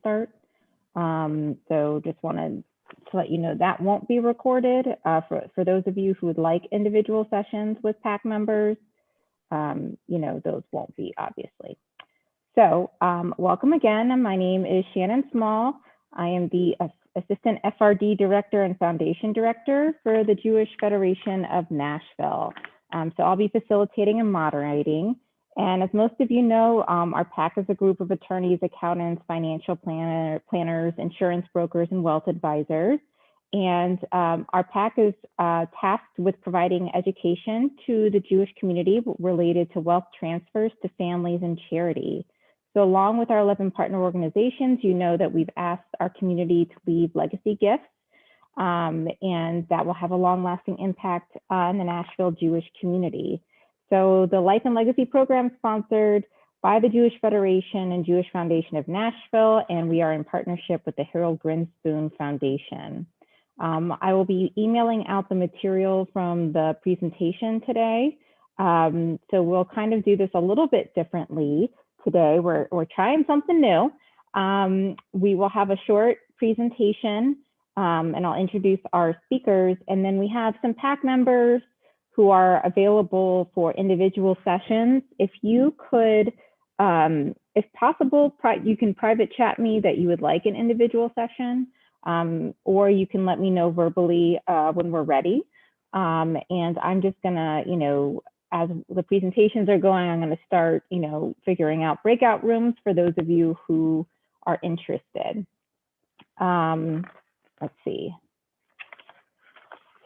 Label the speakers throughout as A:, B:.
A: start. So just wanted to let you know that won't be recorded. For those of you who would like individual sessions with PAC members, those won't be, obviously. So welcome again. My name is Shannon Small. I am the Assistant FRD Director and Foundation Director for the Jewish Federation of Nashville. So I'll be facilitating and moderating. And as most of you know, our PAC is a group of attorneys, accountants, financial planners, insurance brokers, and wealth advisors. And our PAC is tasked with providing education to the Jewish community related to wealth transfers to families and charity. So along with our 11 partner organizations, you know that we've asked our community to leave legacy gifts, and that will have a long-lasting impact in the Nashville Jewish community. So the Life and Legacy program is sponsored by the Jewish Federation and Jewish Foundation of Nashville, and we are in partnership with the Harold Grinspoon Foundation. I will be emailing out the material from the presentation today. So we'll kind of do this a little bit differently today. We're trying something new. We will have a short presentation, and I'll introduce our speakers, and then we have some PAC members who are available for individual sessions. If you could, if possible, you can private chat me that you would like an individual session, or you can let me know verbally when we're ready. And I'm just gonna, as the presentations are going, I'm gonna start, figuring out breakout rooms for those of you who are interested. Let's see.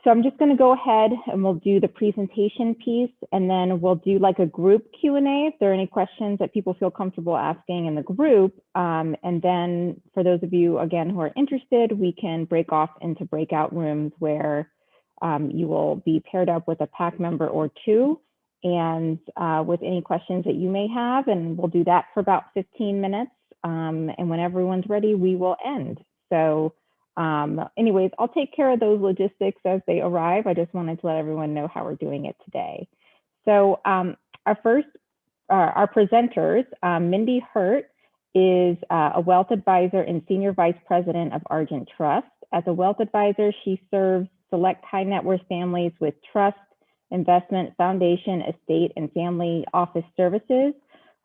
A: So I'm just going to go ahead and we'll do the presentation piece, and then we'll do like a group Q&A if there are any questions that people feel comfortable asking in the group. And then for those of you, again, who are interested, we can break off into breakout rooms where you will be paired up with a PAC member or two, and with any questions that you may have. And we'll do that for about 15 minutes. And when everyone's ready, we will end. So anyways, I'll take care of those logistics as they arrive. I just wanted to let everyone know how we're doing it today. So our presenters, Mindy Hurt is a wealth advisor and Senior Vice President of Argent Trust. As a wealth advisor, she serves select high net worth families with trust, investment, foundation, estate, and family office services.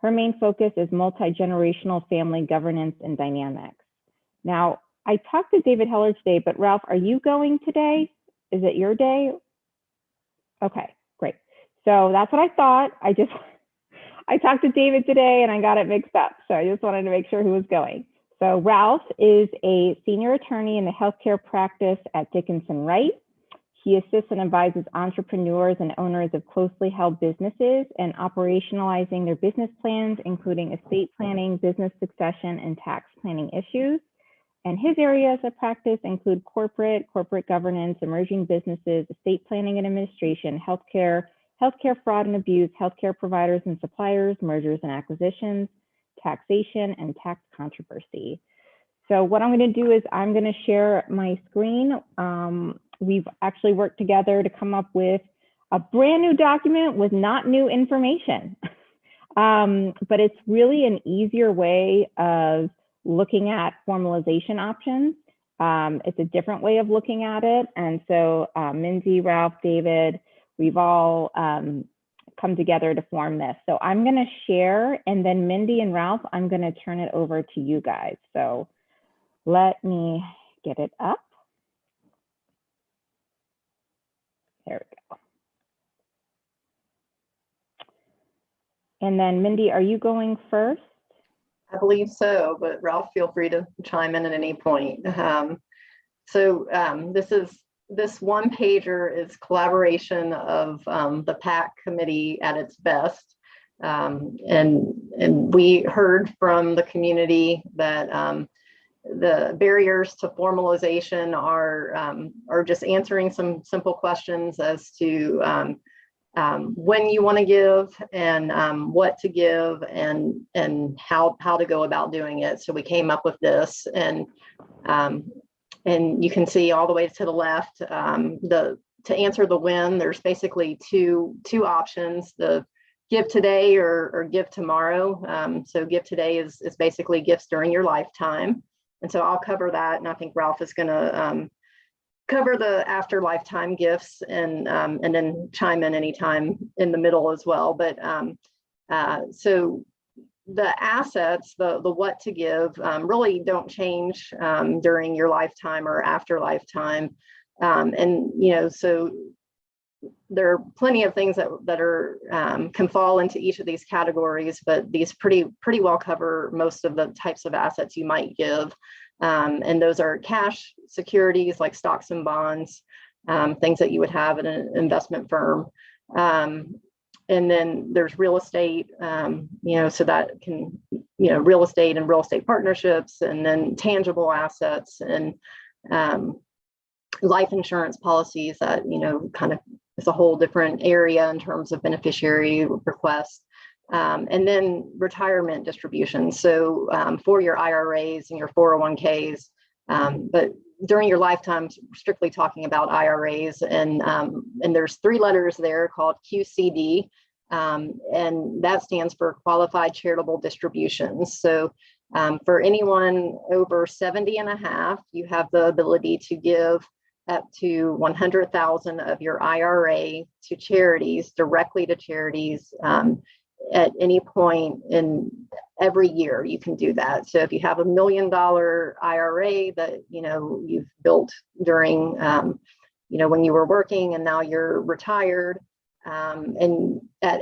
A: Her main focus is multi-generational family governance and dynamics. Now, I talked to David Heller today, but Ralph, are you going today? Is it your day? Okay, great. So that's what I thought. I talked to David today and I got it mixed up. So I just wanted to make sure who was going. So Ralph is a senior attorney in the healthcare practice at Dickinson Wright. He assists and advises entrepreneurs and owners of closely held businesses in operationalizing their business plans, including estate planning, business succession, and tax planning issues. And his areas of practice include corporate governance, emerging businesses, estate planning and administration, healthcare fraud and abuse, healthcare providers and suppliers, mergers and acquisitions, taxation, and tax controversy. So what I'm going to do is I'm going to share my screen. We've actually worked together to come up with a brand new document with not new information. But it's really an easier way of looking at formalization options. It's a different way of looking at it. And so Mindy, Ralph, David, we've all come together to form this. So I'm going to share, and then Mindy and Ralph, I'm going to turn it over to you guys. So let me get it up. There we go. And then Mindy, are you going first?
B: I believe so, but Ralph, feel free to chime in at any point. This one pager is collaboration of the PAC committee at its best. And we heard from the community that the barriers to formalization are just answering some simple questions as to when you want to give and what to give and how to go about doing it. So we came up with this, and you can see all the way to the left, to answer the when, there's basically two options. The give today or give tomorrow. So give today is basically gifts during your lifetime. And so I'll cover that. And I think Ralph is going to cover the after lifetime gifts and then chime in anytime in the middle as well. But so the assets, the what to give really don't change during your lifetime or after lifetime. And, so there are plenty of things that are can fall into each of these categories, but these pretty well cover most of the types of assets you might give. And those are cash, securities like stocks and bonds, things that you would have in an investment firm. And then there's real estate, so that can, real estate and real estate partnerships, and then tangible assets and life insurance policies that, kind of is a whole different area in terms of beneficiary requests. And then retirement distributions. So for your IRAs and your 401ks, but during your lifetime, strictly talking about IRAs, and there's 3 letters there called QCD, and that stands for Qualified Charitable Distributions. So for anyone over 70 and a half, you have the ability to give up to 100,000 of your IRA to charities, directly to charities, at any point in every year. You can do that. So if you have $1 million IRA that you've built during when you were working and now you're retired, and at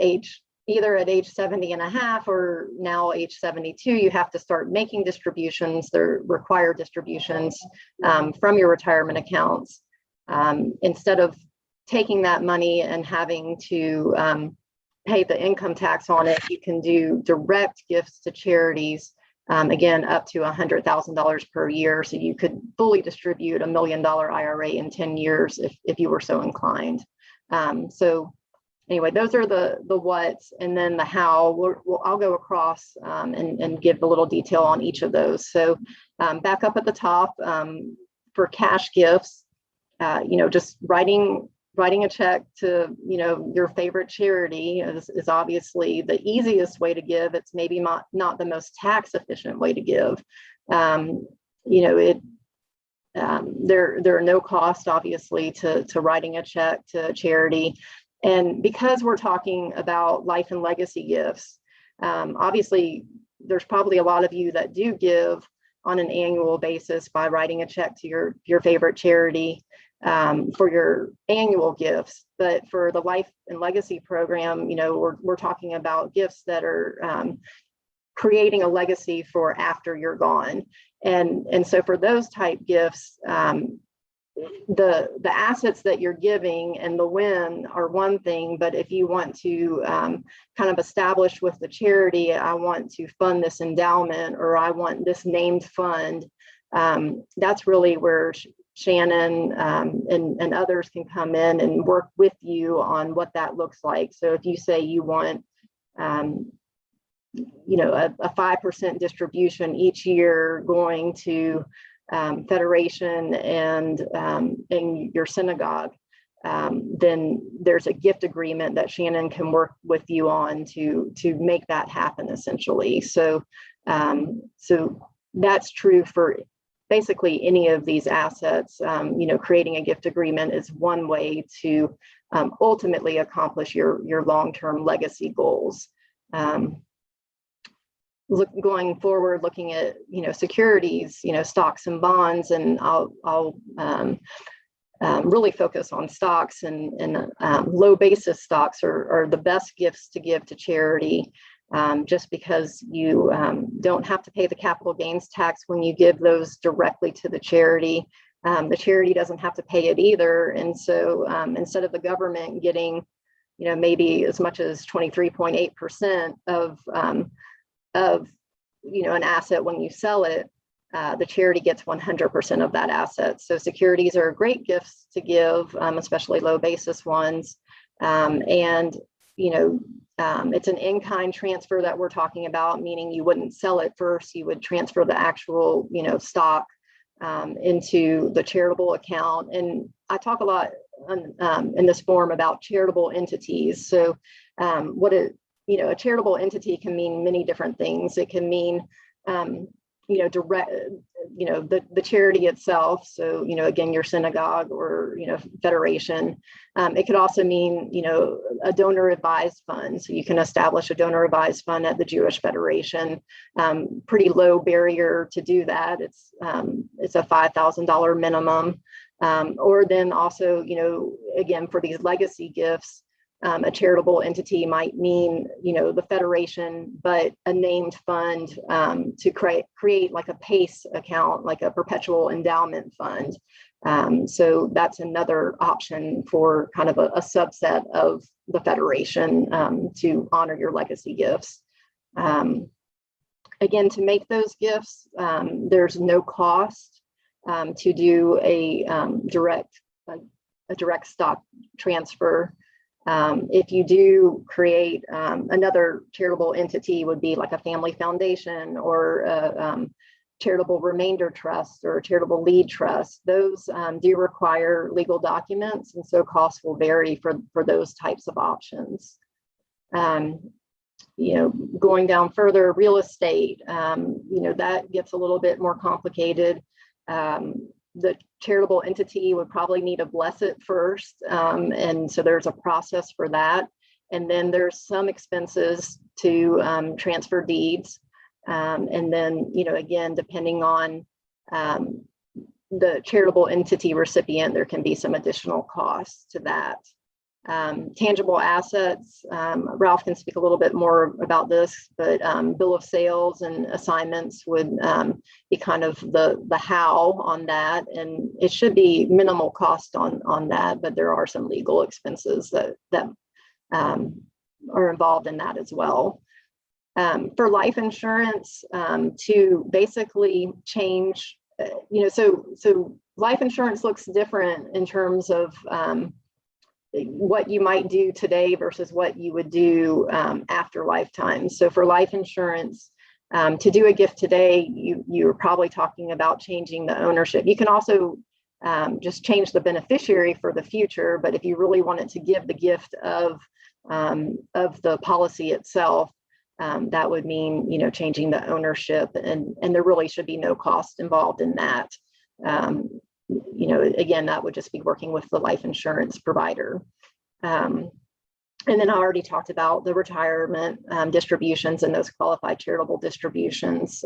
B: either at age 70 and a half or now age 72, you have to start making distributions. They're required distributions from your retirement accounts. Instead of taking that money and having to pay the income tax on it, you can do direct gifts to charities, again, up to $100,000 per year. So you could fully distribute $1 million IRA in 10 years if you were so inclined. So anyway, those are the what's, and then the how. I'll go across and give a little detail on each of those. So back up at the top, for cash gifts, just writing a check to your favorite charity is obviously the easiest way to give. It's maybe not the most tax efficient way to give. There are no costs, obviously, to writing a check to a charity. And because we're talking about life and legacy gifts, obviously there's probably a lot of you that do give on an annual basis by writing a check to your favorite charity for your annual gifts. But for the life and legacy program, we're talking about gifts that are creating a legacy for after you're gone. And so for those type gifts, the assets that you're giving and the when are one thing, but if you want to kind of establish with the charity, I want to fund this endowment, or I want this named fund, that's really where Shannon and others can come in and work with you on what that looks like. So if you say you want a 5% distribution each year going to Federation and your synagogue, then there's a gift agreement that Shannon can work with you on to make that happen, essentially. So that's true for basically any of these assets. Creating a gift agreement is one way to ultimately accomplish your long-term legacy goals. Going forward, looking at securities, stocks and bonds, and I'll really focus on stocks, and low basis stocks are the best gifts to give to charity, just because you don't have to pay the capital gains tax when you give those directly to the charity. The charity doesn't have to pay it either, and so instead of the government getting maybe as much as 23.8% of an asset when you sell it, the charity gets 100% of that asset. So securities are great gifts to give, especially low basis ones. It's an in-kind transfer that we're talking about, meaning you wouldn't sell it first, you would transfer the actual stock into the charitable account. And I talk a lot in this forum about charitable entities. So what a charitable entity can mean many different things. It can mean, direct, the charity itself. So, again, your synagogue or, federation. It could also mean, a donor advised fund. So you can establish a donor advised fund at the Jewish Federation. Pretty low barrier to do that. It's a $5,000 minimum. Or then also, again, for these legacy gifts, a charitable entity might mean, the federation, but a named fund to create like a PACE account, like a perpetual endowment fund. So that's another option for kind of a subset of the federation to honor your legacy gifts. Again, to make those gifts, there's no cost to do a direct stock transfer. If you do create another charitable entity, would be like a family foundation or a charitable remainder trust or a charitable lead trust. Those do require legal documents, and so costs will vary for those types of options. Going down further, real estate, that gets a little bit more complicated. The charitable entity would probably need to bless it first. And so there's a process for that. And then there's some expenses to transfer deeds. And then, again, depending on the charitable entity recipient, there can be some additional costs to that. Tangible assets, Ralph can speak a little bit more about this, but bill of sales and assignments would be kind of the how on that, and it should be minimal cost on that, but there are some legal expenses that are involved in that as well. For life insurance, to basically change, so life insurance looks different in terms of what you might do today versus what you would do after lifetime. So for life insurance, to do a gift today, you're probably talking about changing the ownership. You can also just change the beneficiary for the future, but if you really wanted to give the gift of the policy itself, that would mean, changing the ownership, and there really should be no cost involved in that. Again, that would just be working with the life insurance provider. And then I already talked about the retirement distributions and those qualified charitable distributions.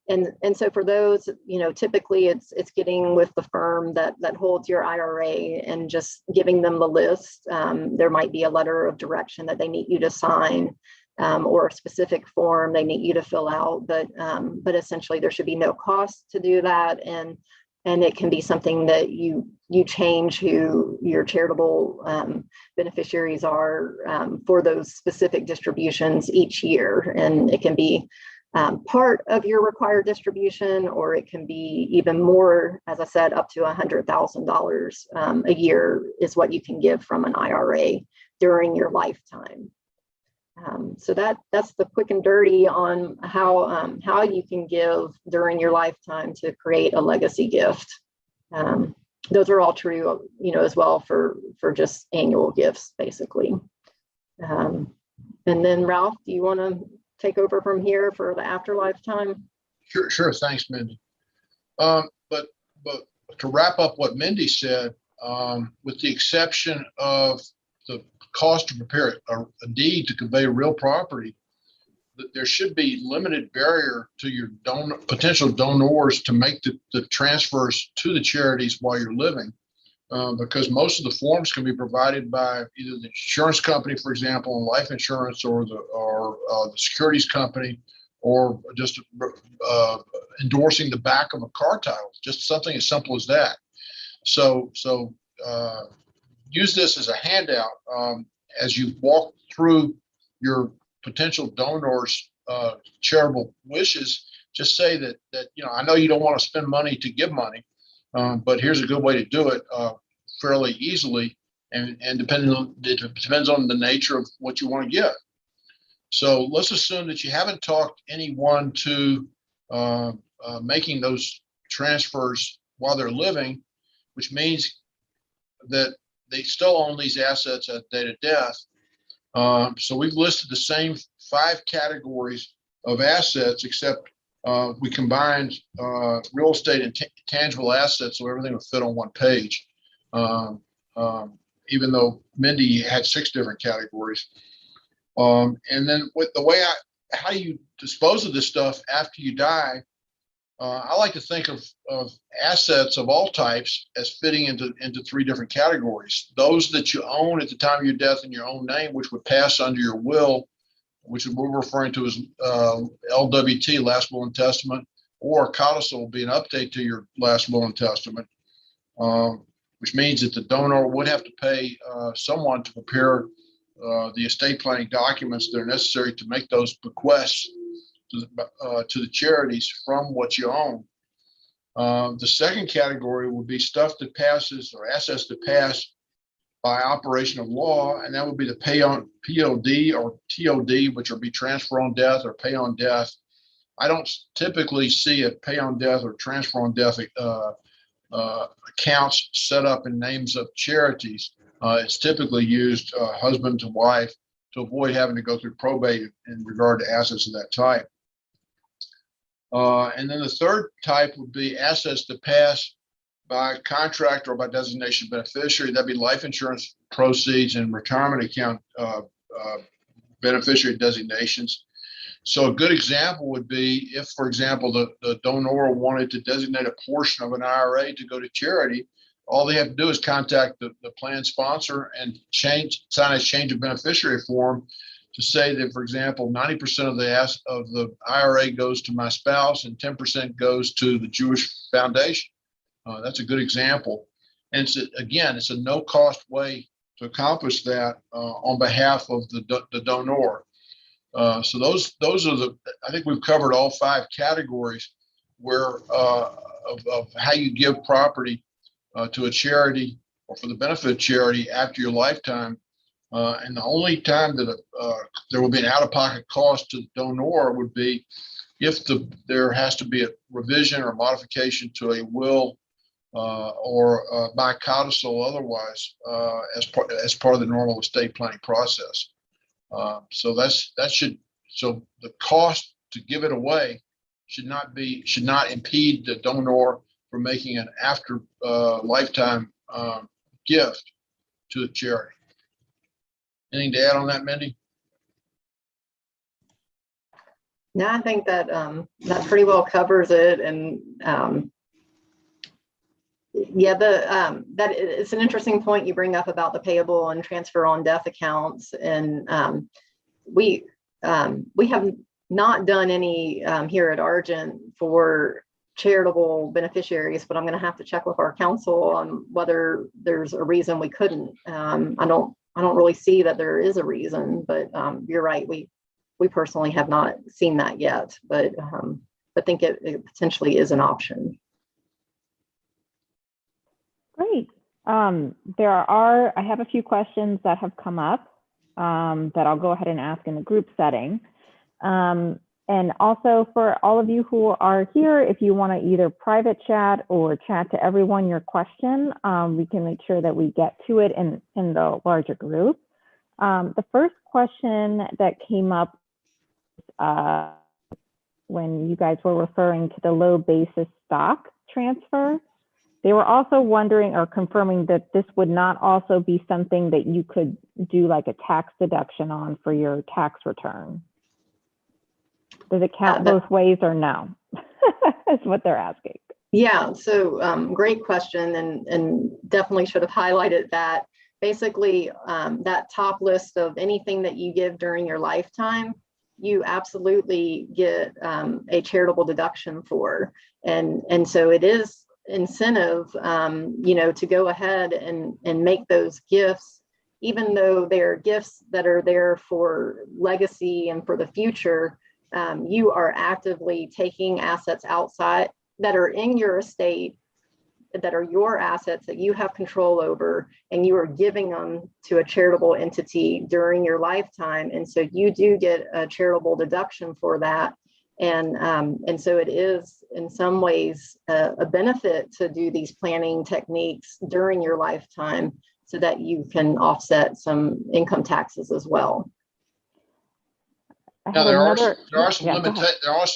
B: And so for those, typically it's getting with the firm that holds your IRA and just giving them the list. There might be a letter of direction that they need you to sign, or a specific form they need you to fill out, but essentially there should be no cost to do that. And it can be something that you change who your charitable beneficiaries are for those specific distributions each year. And it can be part of your required distribution, or it can be even more, as I said, up to $100,000 a year is what you can give from an IRA during your lifetime. So that's the quick and dirty on how you can give during your lifetime to create a legacy gift. Those are all true, as well for just annual gifts, basically. And then Ralph, do you want to take over from here for the afterlife time?
C: Sure. Thanks, Mindy. But to wrap up what Mindy said, with the exception of the cost to prepare a deed to convey real property, there should be limited barrier to your potential donors to make the transfers to the charities while you're living, because most of the forms can be provided by either the insurance company, for example, on life insurance, or the securities company, or just endorsing the back of a car title, just something as simple as that. So use this as a handout as you walk through your potential donors' charitable wishes. Just say that I know you don't want to spend money to give money, but here's a good way to do it fairly easily, and it depends on the nature of what you want to give. So let's assume that you haven't talked anyone to making those transfers while they're living, which means that they still own these assets at date of death. So we've listed the same 5 categories of assets, except we combined real estate and tangible assets, so everything would fit on one page. Even though Mindy had 6 different categories. And then with the way how you dispose of this stuff after you die, I like to think of assets of all types as fitting into 3 different categories. Those that you own at the time of your death in your own name, which would pass under your will, which is what we're referring to as LWT, last will and testament, or codicil will be an update to your last will and testament, which means that the donor would have to pay someone to prepare the estate planning documents that are necessary to make those bequests to the charities from what you own. The second category would be stuff that passes, or assets that pass by operation of law, and that would be the POD or TOD, which would be transfer on death or pay on death. I don't typically see a pay on death or transfer on death accounts set up in names of charities. It's typically used husband to wife to avoid having to go through probate in regard to assets of that type. And then the third type would be assets that pass by contract or by designation beneficiary. That'd be life insurance proceeds and retirement account beneficiary designations. So a good example would be if, for example, the donor wanted to designate a portion of an IRA to go to charity, all they have to do is contact the plan sponsor and sign a change of beneficiary form to say that, for example, 90% of the IRA goes to my spouse and 10% goes to the Jewish Foundation. That's a good example. And it's a no-cost way to accomplish that on behalf of the donor. So those are I think we've covered all 5 categories where of how you give property to a charity or for the benefit of charity after your lifetime. And the only time that there will be an out-of-pocket cost to the donor would be if there has to be a revision or modification to a will or by codicil otherwise as part of the normal estate planning process. So so the cost to give it away should not impede the donor from making an after lifetime gift to the charity. Anything to add on that, Mindy?
B: No, I think that that pretty well covers it. And yeah, that it's an interesting point you bring up about the payable and transfer on death accounts. And we have not done any here at Argent for charitable beneficiaries, but I'm going to have to check with our counsel on whether there's a reason we couldn't. I don't really see that there is a reason, but you're right. We personally have not seen that yet, but think it potentially is an option.
A: Great. I have a few questions that have come up that I'll go ahead and ask in the group setting. And also for all of you who are here, if you want to either private chat or chat to everyone your question, we can make sure that we get to it in the larger group. The first question that came up when you guys were referring to the low basis stock transfer, they were also wondering or confirming that this would not also be something that you could do like a tax deduction on for your tax return. Does it count both ways or no? That's what they're asking.
B: Yeah, so great question, and definitely should have highlighted that. Basically, that top list of anything that you give during your lifetime, you absolutely get a charitable deduction for. And so it is incentive, to go ahead and make those gifts, even though they're gifts that are there for legacy and for the future. You are actively taking assets outside that are in your estate, that are your assets that you have control over, and you are giving them to a charitable entity during your lifetime. And so you do get a charitable deduction for that. And so it is in some ways a benefit to do these planning techniques during your lifetime, so that you can offset some income taxes as well.
C: Now, there are some
A: go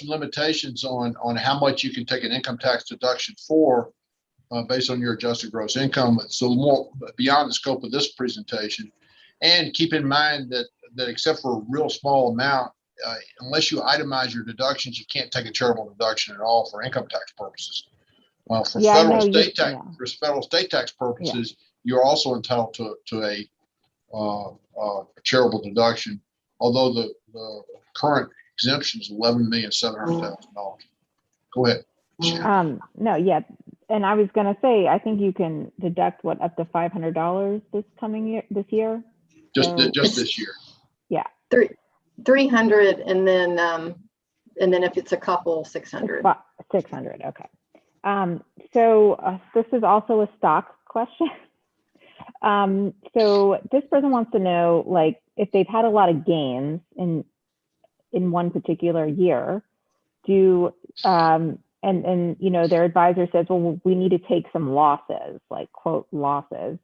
C: limitations on how much you can take an income tax deduction for based on your adjusted gross income. So more beyond the scope of this presentation. And keep in mind that except for a real small amount, unless you itemize your deductions, you can't take a charitable deduction at all for income tax purposes. For federal state tax purposes, you're also entitled to a charitable deduction, although the current exemption is $11,700,000. Go ahead.
A: No, yeah. And I was going to say, I think you can deduct up to $500 this year.
C: Just this year.
A: Yeah.
B: 300, and then if it's a couple, 600.
A: 600. Okay. So this is also a stock question. So this person wants to know, like, if they've had a lot of gains in one particular year, and you know, their advisor says, well, we need to take some losses, like quote losses.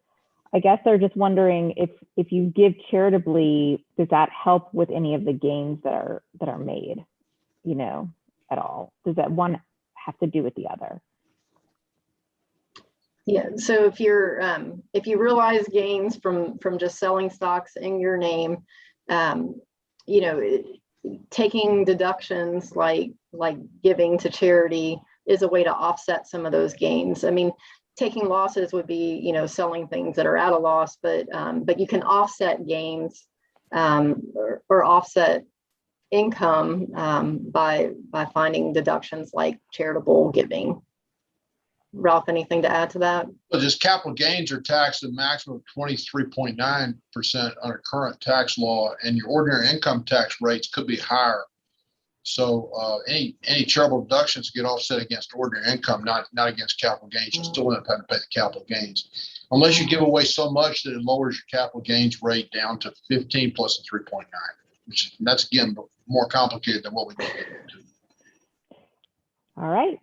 A: I guess they're just wondering if you give charitably, does that help with any of the gains that are made, you know, at all? Does that one have to do with the other?
B: Yeah. So if you realize gains from just selling stocks in your name, you know, taking deductions like giving to charity is a way to offset some of those gains. I mean, taking losses would be, you know, selling things that are at a loss, but you can offset gains or offset income by finding deductions like charitable giving. Ralph, anything to add to that?
C: Well, just capital gains are taxed at a maximum of 23.9% under current tax law, and your ordinary income tax rates could be higher. So any charitable deductions get offset against ordinary income, not against capital gains. You'll still end up having to pay the capital gains, unless you give away so much that it lowers your capital gains rate down to 15 plus a 3.9, which that's again more complicated than what we need to do.
A: All right.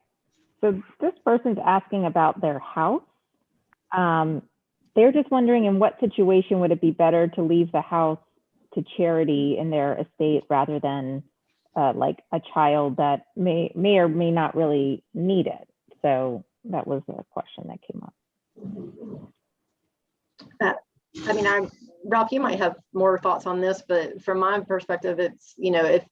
A: So this person's asking about their house. They're just wondering, in what situation would it be better to leave the house to charity in their estate rather than like a child that may or may not really need it? So that was a question that came up.
B: I mean, Ralph, you might have more thoughts on this, but from my perspective, it's, you know, if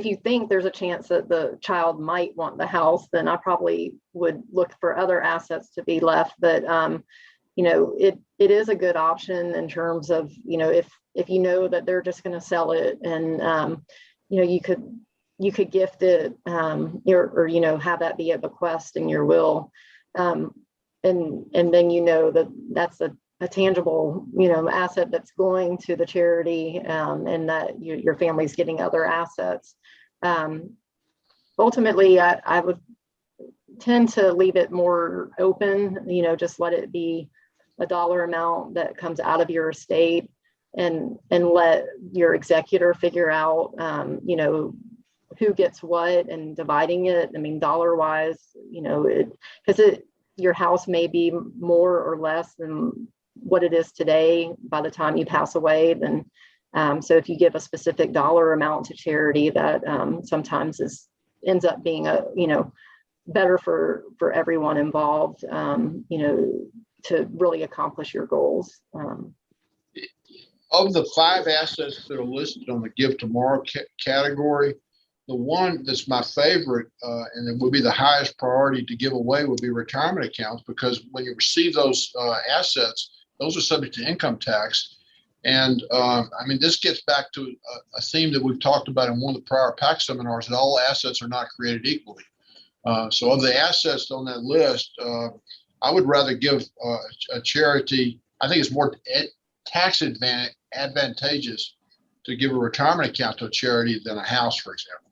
B: you think there's a chance that the child might want the house, then I probably would look for other assets to be left. But, you know, it is a good option in terms of, you know, if you know that they're just going to sell it, and, you know, you could gift it or, you know, have that be a bequest in your will. And then, you know, that's a tangible, you know, asset that's going to the charity, and that your family's getting other assets. Ultimately, I would tend to leave it more open, you know, just let it be a dollar amount that comes out of your estate, and let your executor figure out, you know, who gets what and dividing it. I mean, dollar wise, you know, because your house may be more or less than what it is today by the time you pass away. Then so if you give a specific dollar amount to charity, that sometimes ends up being you know, better for everyone involved, you know, to really accomplish your goals.
C: Of the 5 assets that are listed on the Give Tomorrow category, the one that's my favorite and it would be the highest priority to give away would be retirement accounts, because when you receive those assets, those are subject to income tax. And I mean, this gets back to a theme that we've talked about in one of the prior PAC seminars, that all assets are not created equally. So of the assets on that list, I would rather give a charity. I think it's more tax advantageous to give a retirement account to a charity than a house, for example.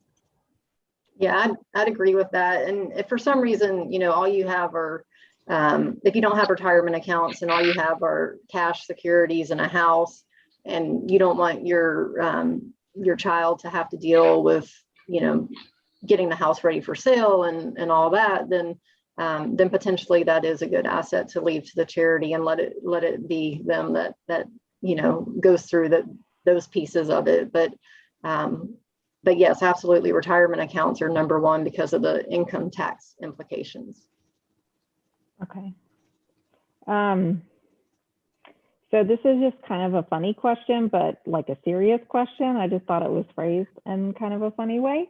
B: Yeah, I'd agree with that. And if for some reason, you know, all you have are, if you don't have retirement accounts and all you have are cash securities and a house, and you don't want your child to have to deal with, you know, getting the house ready for sale and all that, then, then potentially that is a good asset to leave to the charity and let it be them that goes through those pieces of it. But yes, absolutely, retirement accounts are number one because of the income tax implications.
A: Okay. So this is just kind of a funny question, but like a serious question. I just thought it was phrased in kind of a funny way.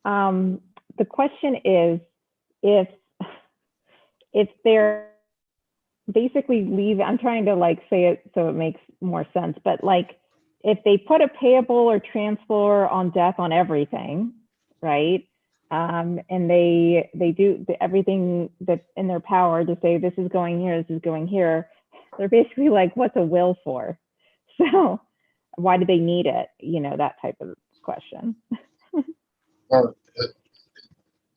A: The question is, if they're basically I'm trying to like say it so it makes more sense, but like if they put a payable or transfer on death on everything, right? And they do everything that's in their power to say this is going here, this is going here. They're basically like, what's a will for? So why do they need it? That type of question.
C: Or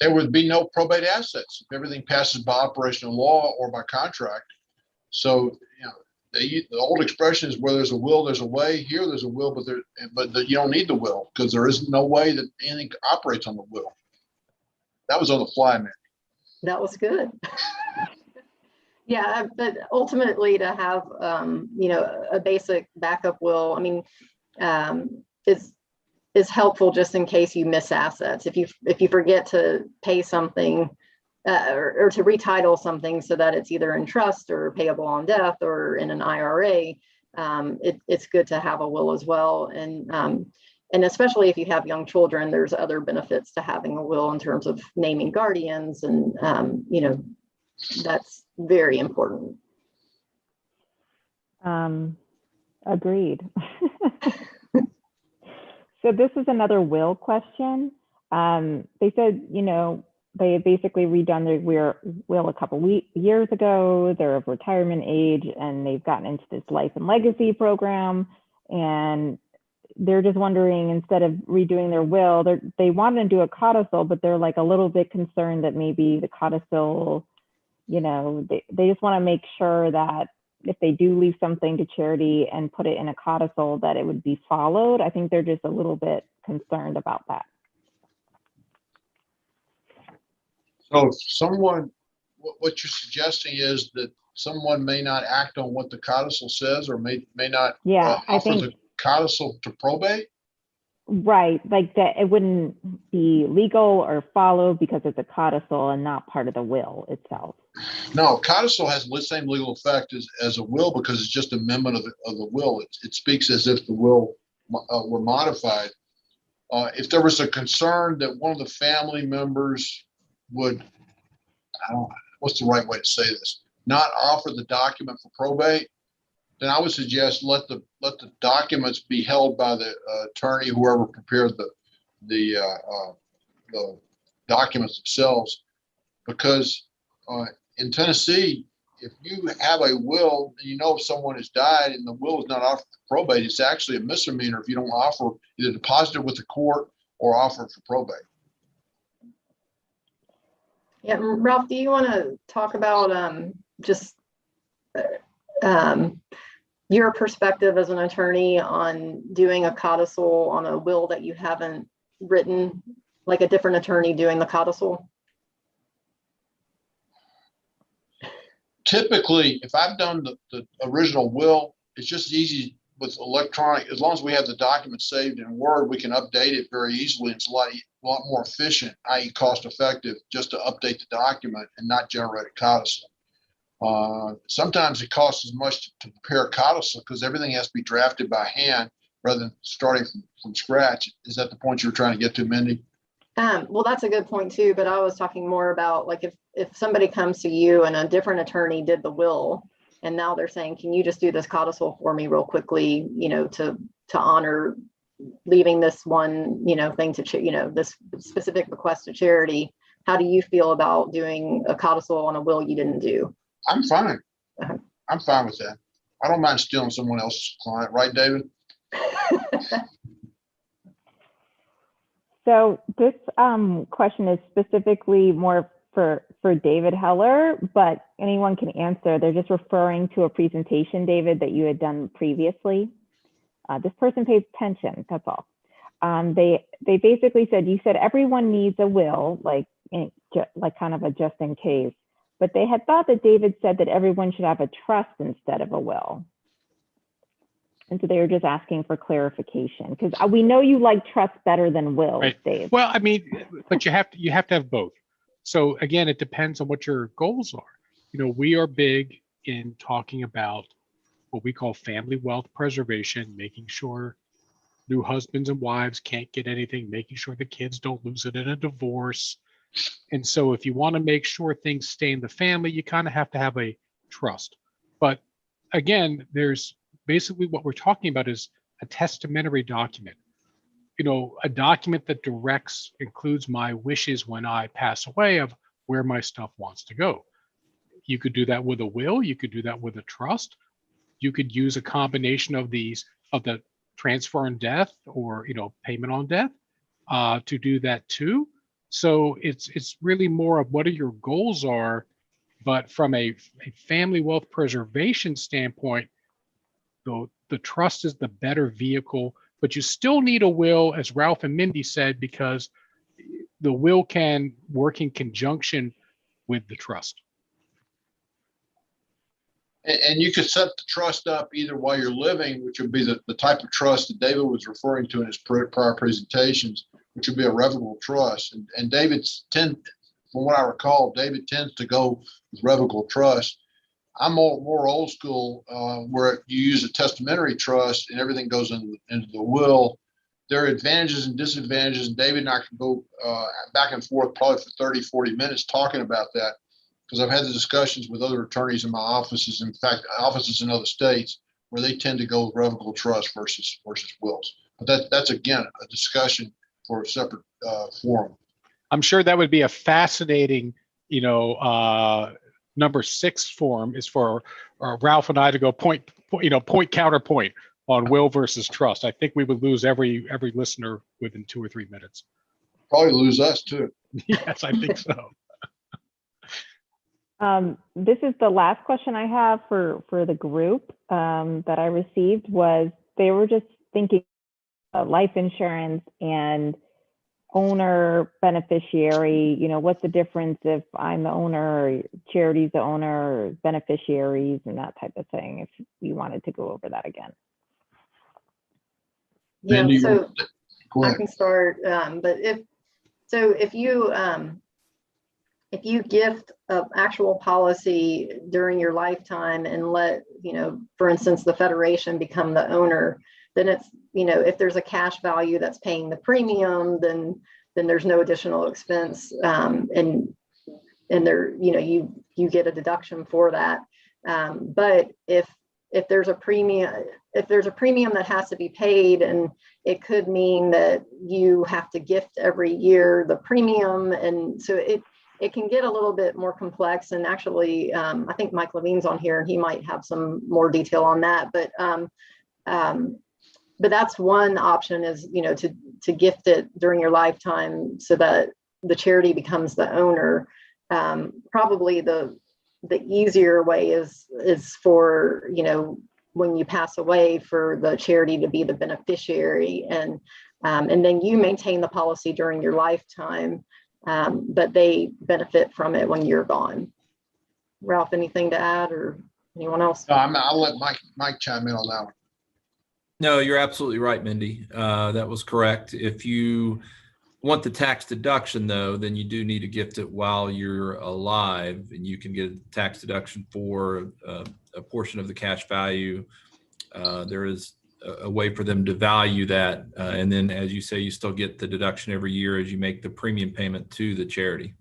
C: there would be no probate assets if everything passes by operational law or by contract. So, the old expression is where there's a will, there's a way. Here, there's a will, but you don't need the will because there is no way that anything operates on the will. That was on the fly, man.
B: That was good. Yeah, but ultimately to have, a basic backup will, is helpful just in case you miss assets. If you forget to pay something or to retitle something so that it's either in trust or payable on death or in an IRA, it's good to have a will as well. And especially if you have young children, there's other benefits to having a will in terms of naming guardians, and that's very important.
A: Agreed. So this is another will question. They said, they had basically redone their will a couple years ago. They're of retirement age and they've gotten into this life and legacy program. And they're just wondering, instead of redoing their will, they want to do a codicil, but they're like a little bit concerned that maybe the codicil, they just want to make sure that if they do leave something to charity and put it in a codicil, that it would be followed. I think they're just a little bit concerned about that.
C: So if what you're suggesting is that someone may not act on what the codicil says, or may not offer the codicil to probate?
A: Right, like that it wouldn't be legal or followed because it's a codicil and not part of the will itself.
C: No, codicil has the same legal effect as a will because it's just an amendment of the will. It speaks as if the will were modified. If there was a concern that one of the family members would, what's the right way to say this, not offer the document for probate, then I would suggest let the documents be held by the attorney, whoever prepared the documents themselves, because in Tennessee, if you have a will and if someone has died and the will is not offered for probate, it's actually a misdemeanor if you don't offer, either deposit it with the court or offer it for probate.
B: Yeah, Ralph, do you want to talk about your perspective as an attorney on doing a codicil on a will that you haven't written, like a different attorney doing the codicil?
C: Typically, if I've done the original will, it's just easy with electronic. As long as we have the document saved in Word, we can update it very easily. It's a lot more efficient, i.e. cost effective, just to update the document and not generate a codicil. Sometimes it costs as much to prepare a codicil because everything has to be drafted by hand rather than starting from scratch. Is that the point you were trying to get to, Mindy?
B: Well, that's a good point too, but I was talking more about like if somebody comes to you and a different attorney did the will, and now they're saying, can you just do this codicil for me real quickly, to honor leaving this one, thing to, this specific request to charity. How do you feel about doing a codicil on a will you didn't do?
C: I'm fine. I'm fine with that. I don't mind stealing someone else's client, right, David?
A: So this question is specifically more for David Heller, but anyone can answer. They're just referring to a presentation, David, that you had done previously. This person pays attention, that's all. They basically said, you said everyone needs a will, like kind of a just in case. but they had thought that David said that everyone should have a trust instead of a will. And so they were just asking for clarification, because we know you like trust better than wills,
D: Right.
A: Dave.
D: Well, I mean, but you have to have both. So again, it depends on what your goals are. You know, we are big in talking about what we call family wealth preservation, making sure new husbands and wives can't get anything, making sure the kids don't lose it in a divorce. And so if you want to make sure things stay in the family, you kind of have to have a trust. But again, there's basically what we're talking about is a testamentary document. You know, a document that includes my wishes when I pass away of where my stuff wants to go. You could do that with a will, you could do that with a trust. You could use a combination of these, of the transfer on death or, you know, payment on death to do that too. So it's really more of what your goals are, but from a family wealth preservation standpoint, the trust is the better vehicle, but you still need a will, as Ralph and Mindy said, because the will can work in conjunction with the trust.
C: And you could set the trust up either while you're living, which would be the type of trust that David was referring to in his prior presentations, which would be a revocable trust. And from what I recall, David tends to go with revocable trust. I'm more old school, where you use a testamentary trust and everything goes into the will. There are advantages and disadvantages, and David and I can go back and forth probably for 30, 40 minutes talking about that, because I've had the discussions with other attorneys in my offices, in fact, offices in other states, where they tend to go with revocable trust versus wills. But that's again, a discussion for a separate forum.
D: I'm sure that would be a fascinating, you know, number 6 forum is for Ralph and I to go point counterpoint on will versus trust. I think we would lose every listener within 2 or 3 minutes.
C: Probably lose us too.
D: Yes, I think so.
A: This is the last question I have for the group that I received. Was they were just thinking of life insurance and owner beneficiary. You know, what's the difference if I'm the owner or charity's the owner or beneficiaries and that type of thing, if you wanted to go over that again.
B: Yeah,
C: Mindy,
B: so
C: go
B: I
C: ahead.
B: can start, but if you gift an actual policy during your lifetime and let, you know, for instance, the Federation become the owner, then it's, you know, if there's a cash value that's paying the premium, then there's no additional expense, and there, you know, you get a deduction for that. But if there's a premium, that has to be paid, and it could mean that you have to gift every year the premium, and so it can get a little bit more complex. And actually, I think Mike Levine's on here and he might have some more detail on that. But that's one option, is, you know, to gift it during your lifetime so that the charity becomes the owner. Probably the easier way is for, you know, when you pass away, for the charity to be the beneficiary, and then you maintain the policy during your lifetime. But they benefit from it when you're gone. Ralph, anything to add, or anyone else?
C: No, I'll let Mike chime in on that one.
E: No, you're absolutely right, Mindy. That was correct. If you want the tax deduction, though, then you do need to gift it while you're alive, and you can get a tax deduction for a portion of the cash value. There is a way for them to value that. And then, as you say, you still get the deduction every year as you make the premium payment to the charity.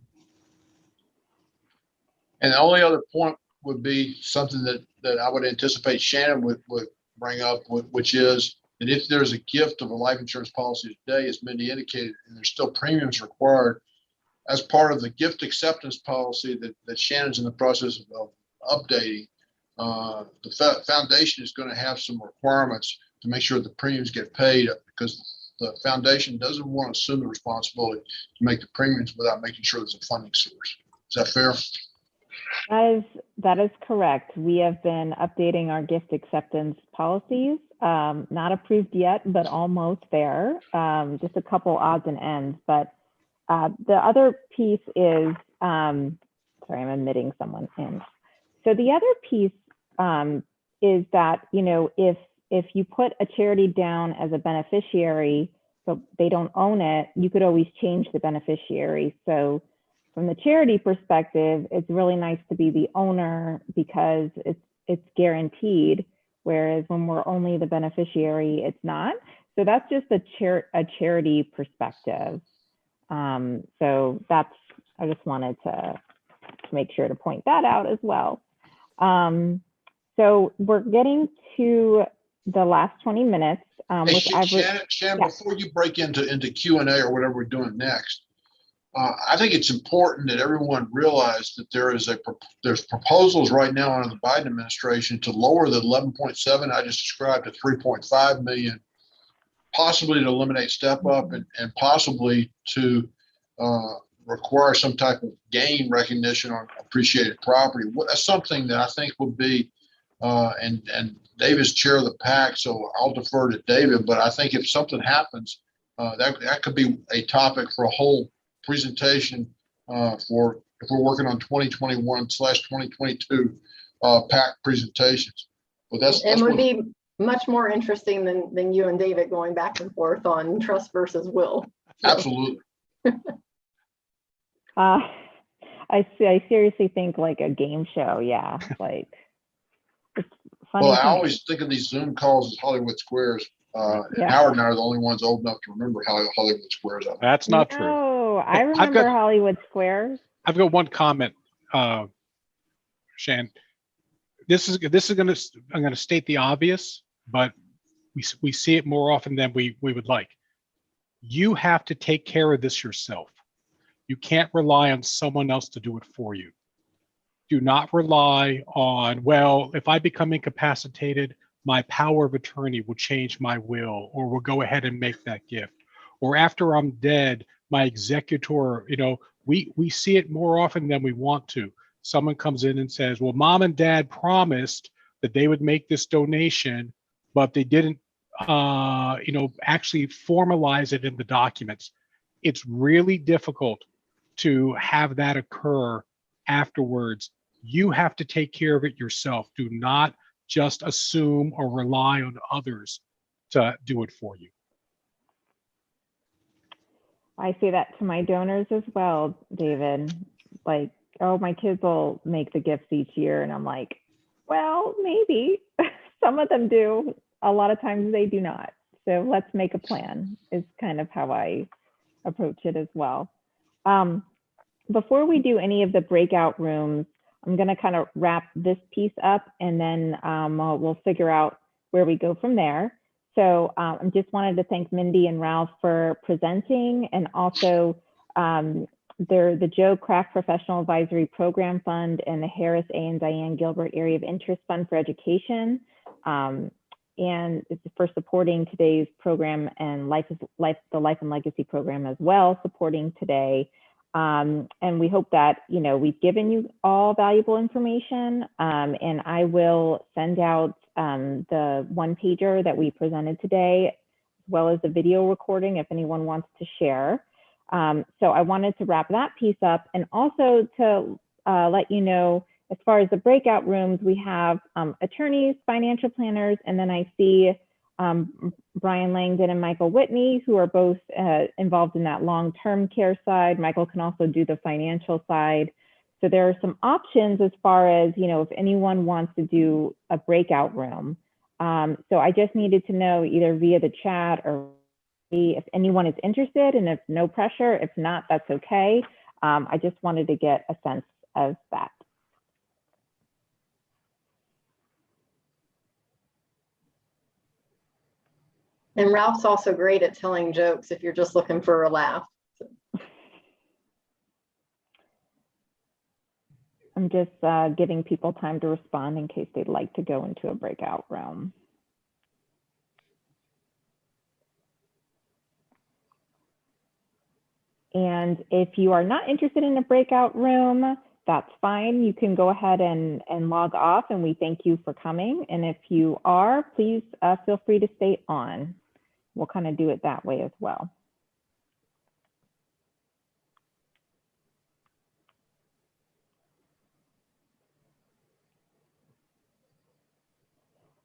E: And
C: the only other point would be something that I would anticipate Shannon would bring up, which is that if there's a gift of a life insurance policy today, as Mindy indicated, and there's still premiums required, as part of the gift acceptance policy that Shannon's in the process of updating, the foundation is going to have some requirements to make sure the premiums get paid, because the foundation doesn't want to assume the responsibility to make the premiums without making sure there's a funding source. Is that fair?
A: That is correct. We have been updating our gift acceptance policies, not approved yet, but almost there. Just a couple odds and ends. But the other piece is sorry, I'm admitting someone in. So the other piece is that, you know, if you put a charity down as a beneficiary, so they don't own it, you could always change the beneficiary. So from the charity perspective, it's really nice to be the owner because it's guaranteed, whereas when we're only the beneficiary, it's not. So that's just a charity perspective. So that's, I just wanted to make sure to point that out as well. So we're getting to the last 20 minutes.
C: Hey,
A: Which
C: Shannon,
A: yeah.
C: before you break into Q&A or whatever we're doing next, I think it's important that everyone realize that there's proposals right now under the Biden administration to lower the 11.7 I just described to 3.5 million, possibly to eliminate step up and possibly to require some type of gain recognition on appreciated property. That's something that I think would be, and David's chair of the PAC, so I'll defer to David, but I think if something happens, that could be a topic for a whole presentation for if we're working on 2021/2022 PAC presentations. But that's
B: would be much more interesting than you and David going back and forth on trust versus will. So.
C: Absolutely.
A: I seriously think like a game show. Yeah, like it's funny.
C: Well, I always think of these Zoom calls as Hollywood Squares. And Howard and I are the only ones old enough to remember how Hollywood Squares are.
D: That's not true.
A: Oh, I remember Hollywood Squares.
D: I've got one comment, Shan. I'm gonna state the obvious, but we see it more often than we would like. You have to take care of this yourself. You can't rely on someone else to do it for you. Do not rely on, well, if I become incapacitated, my power of attorney will change my will, or will go ahead and make that gift. Or after I'm dead, my executor, you know, we see it more often than we want to. Someone comes in and says, well, mom and dad promised that they would make this donation, but they didn't, you know, actually formalize it in the documents. It's really difficult to have that occur afterwards. You have to take care of it yourself. Do not just assume or rely on others to do it for you.
A: I say that to my donors as well, David. Like, oh, my kids will make the gifts each year. And I'm like, well, maybe. Some of them do. A lot of times they do not. So let's make a plan is kind of how I approach it as well. Before we do any of the breakout rooms, I'm going to kind of wrap this piece up, and then we'll figure out where we go from there. So I just wanted to thank Mindy and Ralph for presenting, and also the Joe Kraft Professional Advisory Program Fund and the Harris A. and Diane Gilbert Area of Interest Fund for Education, and for supporting today's program, and the Life and Legacy program as well, supporting today. And we hope that, you know, we've given you all valuable information, and I will send out the one pager that we presented today, as well as the video recording if anyone wants to share. So I wanted to wrap that piece up, and also to let you know, as far as the breakout rooms, we have attorneys, financial planners, and then I see Brian Langdon and Michael Whitney, who are both involved in that long-term care side. Michael can also do the financial side. So there are some options as far as, you know, if anyone wants to do a breakout room. So I just needed to know either via the chat or if anyone is interested, and if no pressure, if not, that's okay. I just wanted to get a sense of that.
B: And Ralph's also great at telling jokes if you're just looking for a laugh.
A: I'm just giving people time to respond in case they'd like to go into a breakout room. And if you are not interested in a breakout room, that's fine. You can go ahead and log off, and we thank you for coming. And if you are, please feel free to stay on. We'll kind of do it that way as well.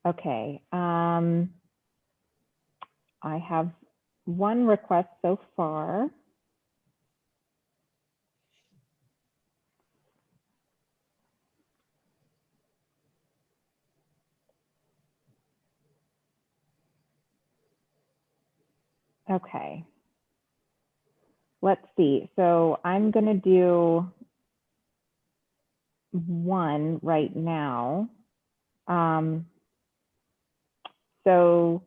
A: Okay. I have one request so far. Okay. Let's see. So I'm going to do one right now. So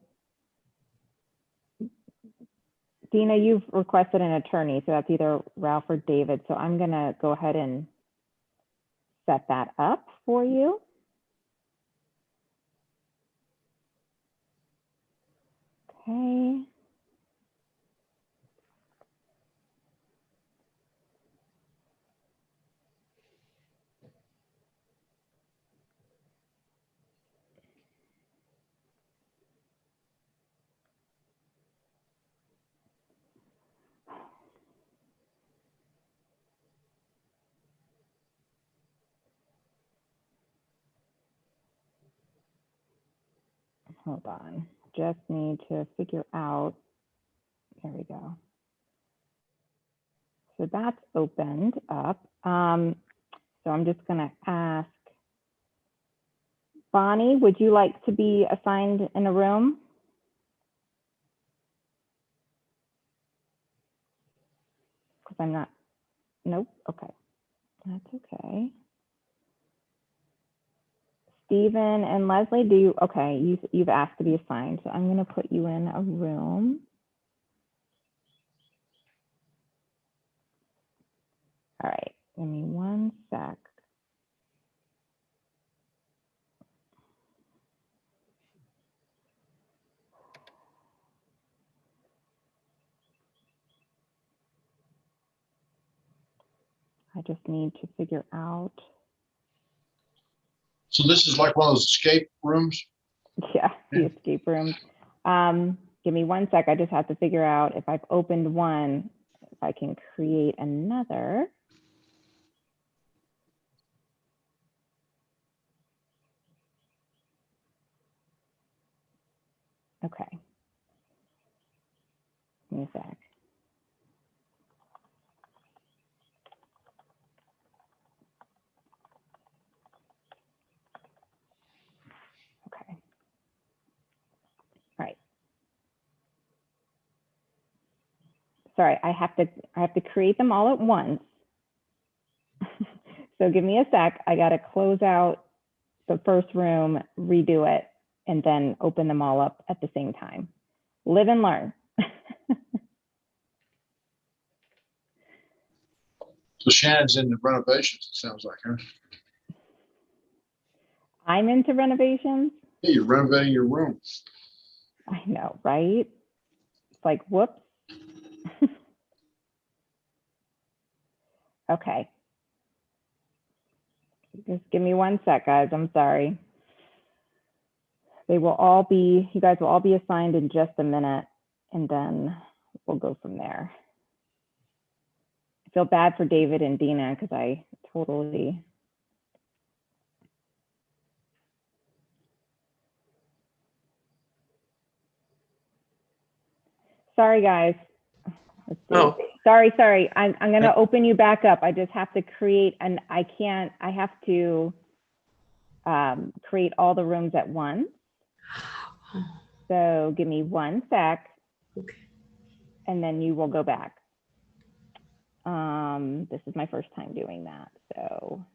A: Dina, you've requested an attorney, so that's either Ralph or David. So I'm going to go ahead and set that up for you. Okay. Hold on. Just need to figure out. There we go. So that's opened up. So I'm just going to ask Bonnie, would you like to be assigned in a room? Because I'm not, nope, okay, that's okay. Stephen and Leslie, do you, okay, you've asked to be assigned, so I'm gonna put you in a room. All right, give me one sec. I just need to figure out.
C: So this is like one of those escape rooms?
A: Yeah, the escape room. Give me one sec. I just have to figure out if I've opened one, if I can create another. Okay. Give me a sec. Okay. All right. Sorry, I have to create them all at once. So give me a sec. I got to close out the first room, redo it, and then open them all up at the same time. Live and learn.
C: So Shannon's in the renovations, it sounds like, huh?
A: I'm into renovations.
C: Hey, you're renovating your room.
A: I know, right? It's like, whoops. Okay. Just give me one sec, guys. I'm sorry. They will all be, you guys will all be assigned in just a minute, and then we'll go from there. I feel bad for David and Dina because I totally. Sorry, guys. Let's see.
F: Oh.
A: Sorry. I'm going to open you back up. I just have to create, and I have to create all the rooms at once. So give me one sec.
F: Okay.
A: And then you will go back. This is my first time doing that, so.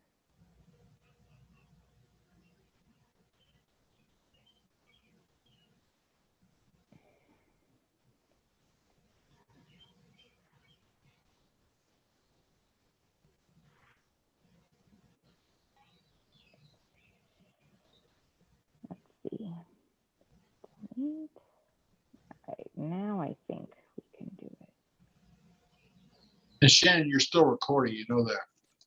A: Let's see. All right, now I think we can do it.
C: And Shannon, you're still recording, you know that.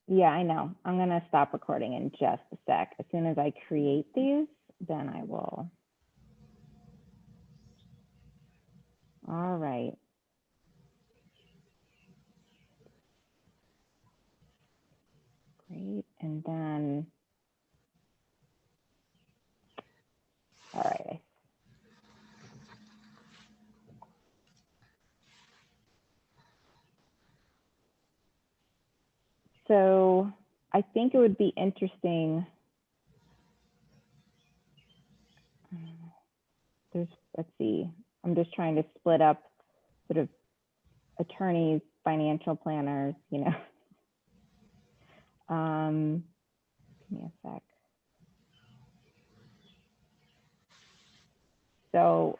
A: Yeah, I know. I'm gonna stop recording in just a sec. As soon as I create these, then I will. All right. Great, and then, I think it would be interesting. Let's see, I'm just trying to split up sort of attorneys, financial planners, you know. Give me a sec. So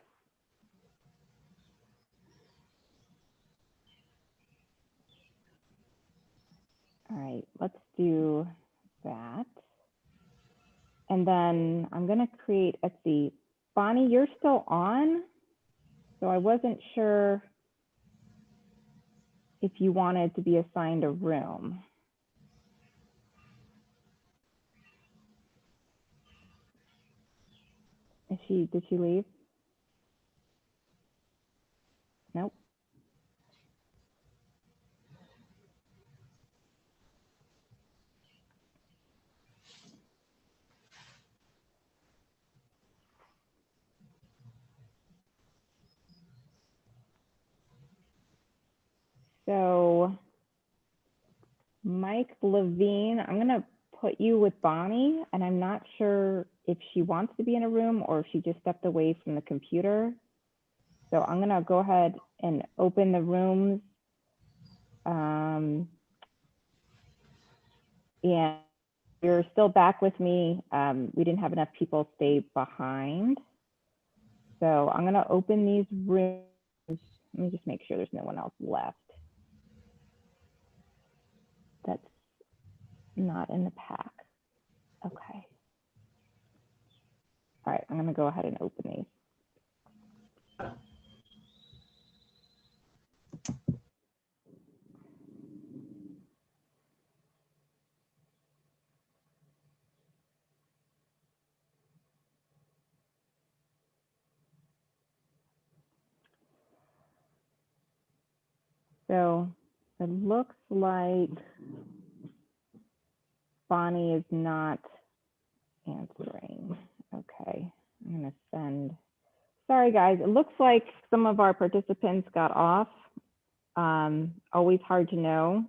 A: all right, let's do that. And then I'm going to create, let's see, Bonnie, you're still on. So I wasn't sure if you wanted to be assigned a room. Did she leave? Nope. So Mike Levine, I'm going to put you with Bonnie, and I'm not sure if she wants to be in a room or if she just stepped away from the computer. So I'm going to go ahead and open the rooms. And you're still back with me. We didn't have enough people stay behind. So I'm going to open these rooms. Let me just make sure there's no one else left that's not in the PAC. Okay. All right, I'm going to go ahead and open these. So it looks like Bonnie is not answering. Okay, I'm going to send. Sorry, guys. It looks like some of our participants got off. Always hard to know.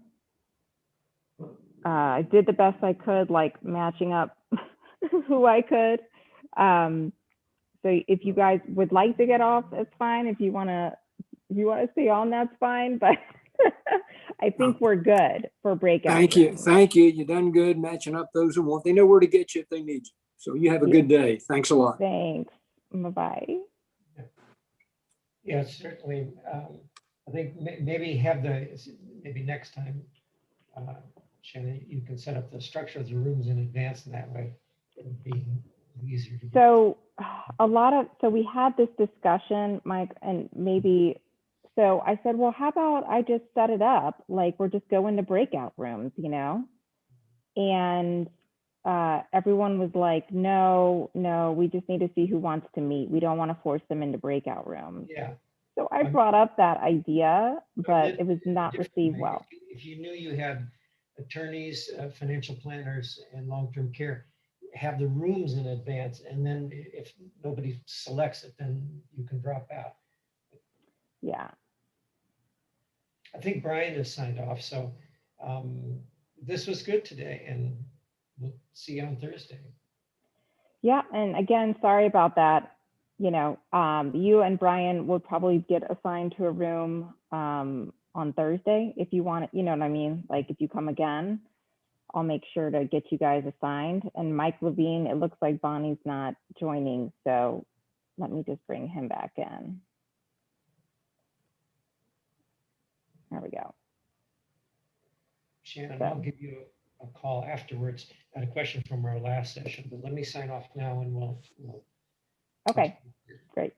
A: I did the best I could, like matching up who I could. So if you guys would like to get off, it's fine. If you want to stay on, that's fine. But I think we're good for breakout.
F: Thank you. Thank you. You've done good matching up those who want. They know where to get you if they need you. So you have a good day. Thanks a lot.
A: Thanks. Bye-bye.
G: Yeah, certainly. I think maybe maybe next time, Shannon, you can set up the structure of the rooms in advance, and that way it would be easier to get.
A: So we had this discussion, Mike, and maybe, so I said, well, how about I just set it up? Like, we're just going to breakout rooms, you know? And everyone was like, no, we just need to see who wants to meet. We don't want to force them into breakout rooms.
G: Yeah.
A: So I brought up that idea, but it was not received well.
G: If you knew you had attorneys, financial planners, and long-term care, have the rooms in advance, and then if nobody selects it, then you can drop out.
A: Yeah.
G: I think Brian has signed off, so this was good today, and we'll see you on Thursday.
A: Yeah, and again, sorry about that. You know, you and Brian will probably get assigned to a room on Thursday if you want it, you know what I mean? Like if you come again, I'll make sure to get you guys assigned. And Mike Levine, it looks like Bonnie's not joining, so let me just bring him back in. There we go.
G: Shannon, I'll give you a call afterwards. I had a question from our last session, but let me sign off now and we'll
A: Okay, great.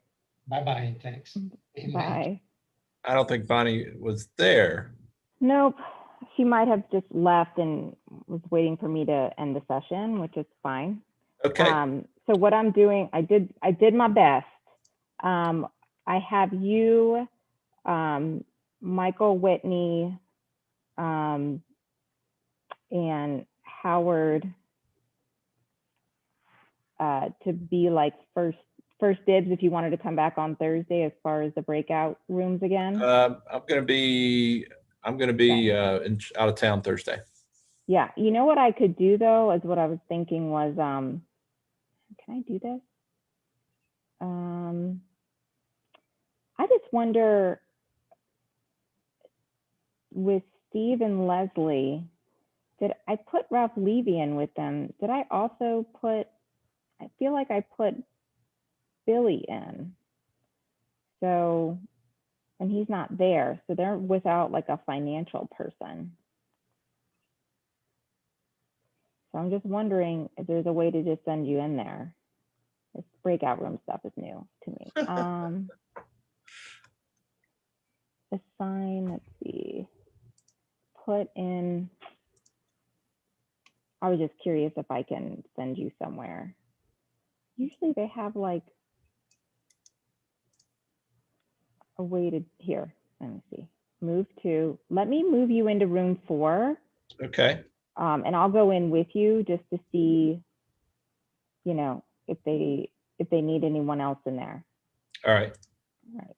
G: Bye-bye and thanks. Amen.
A: Bye.
E: I don't think Bonnie was there.
A: Nope, she might have just left and was waiting for me to end the session, which is fine.
E: Okay.
A: So what I'm doing, I did my best. I have you, Michael Whitney, and Howard to be like first dibs if you wanted to come back on Thursday as far as the breakout rooms again.
E: I'm gonna be out of town Thursday.
A: Yeah, you know what I could do though, is what I was thinking was, can I do this? I just wonder with Steve and Leslie, did I put Ralph Levy in with them? Did I also put, I feel like I put Billy in. So, and he's not there. So they're without like a financial person. So I'm just wondering if there's a way to just send you in there. This breakout room stuff is new to me. Assign, let's see, put in, I was just curious if I can send you somewhere. Usually they have like a way to, here, let me see, move to, let me move you into room 4.
E: Okay.
A: And I'll go in with you just to see, you know, if they need anyone else in there.
E: All right.
A: All right.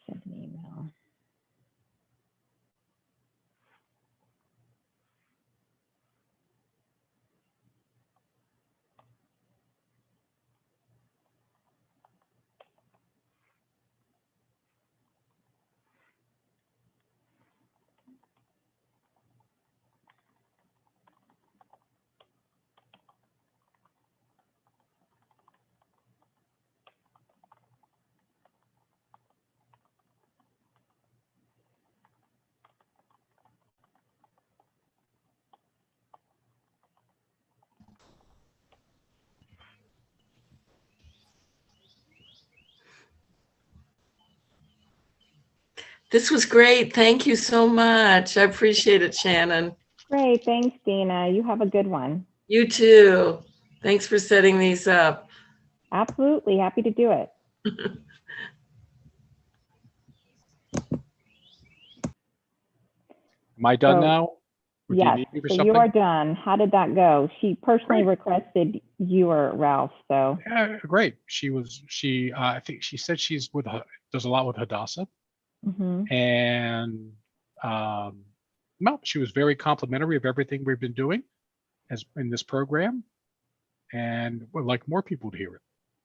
A: Send an email.
H: This was great. Thank you so much. I appreciate it, Shannon.
A: Great, thanks, Dina. You have a good one.
H: You too. Thanks for setting these up.
A: Absolutely, happy to do it.
D: Am I done
A: So,
D: now? Or do you
A: yes,
D: need me for
A: so
D: something?
A: you are done. How did that go? She personally
D: Great.
A: requested you or Ralph, so.
D: Yeah, great. I think she said she's with, does a lot with Hadassah.
A: Mhm.
D: And well, she was very complimentary of everything we've been doing as in this program, and would like more people to hear it.